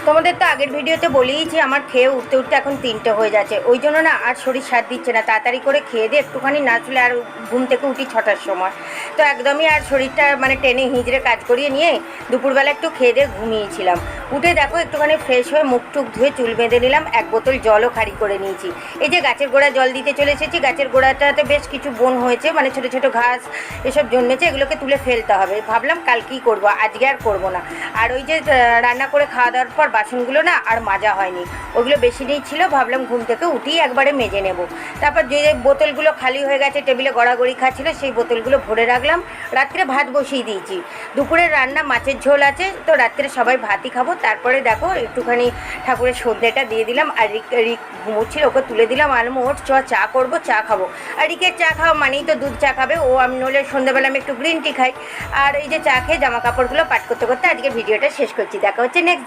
তোমাদের তো আগের ভিডিওতে বলেইছি আমার খেয়ে উঠতে উঠতে এখন 3টে হয়ে যাচ্ছে, ওই জন্য না আর শরীর সাথ দিচ্ছে না। তাড়াতাড়ি করে খেয়ে দিয়ে একটুখানি না চলে আর ঘুম থেকে উঠি 6টার সময়। তো একদমই আর শরীরটা মানে টেনে হিঁচড়ে কাজ করিয়ে নিয়ে দুপুরবেলা একটু খেয়ে দিয়ে ঘুমিয়েছিলাম। উঠে দেখো একটুখানি ফ্রেশ হয়ে মুখ টুক ধুয়ে চুল বেঁধে নিলাম, 1 বোতল জলও খালি করে নিয়েছি। এই যে গাছের গোড়ায় জল দিতে চলে এসেছি, গাছের গোড়াটাতে বেশ কিছু বন হয়েছে, মানে ছোটো ছোটো ঘাস এসব জন্মেছে, এগুলোকে তুলে ফেলতে হবে। ভাবলাম কালকেই করবো, আজকে আর করবো না। আর ওই যে রান্না করে খাওয়া দাওয়ার পর বাসনগুলো না আর মাজা হয়নি, ওগুলো বেশি নেই ছিল, ভাবলাম ঘুম থেকে উঠেই একবারে মেজে নেব। তারপর যে বোতলগুলো খালি হয়ে গেছে টেবিলে গড়াগড়ি খাচ্ছিলো, সেই বোতলগুলো ভরে রাখলাম। রাত্রে ভাত বসিয়ে দিয়েছি, দুপুরের রান্না মাছের ঝোল আছে, তো রাত্রে সবাই ভাতই খাবো। তারপরে দেখো একটুখানি ঠাকুরের সন্ধ্যেটা দিয়ে দিলাম, আর রিক ঘুমোচ্ছিল, ওকে তুলে দিলাম। আর ওর চা করবো, চা খাবো। আর রিকের চা খাওয়া মানেই তো দুধ চা খাবে ও, আমি নইলে সন্ধ্যাবেলা আমি একটু গ্রিন টি খাই। আর এই যে চা খেয়ে জামা কাপড়গুলো পাট করতে করতে আজকে ভিডিওটা শেষ করছি। দেখা হচ্ছে নেক্সট দিন।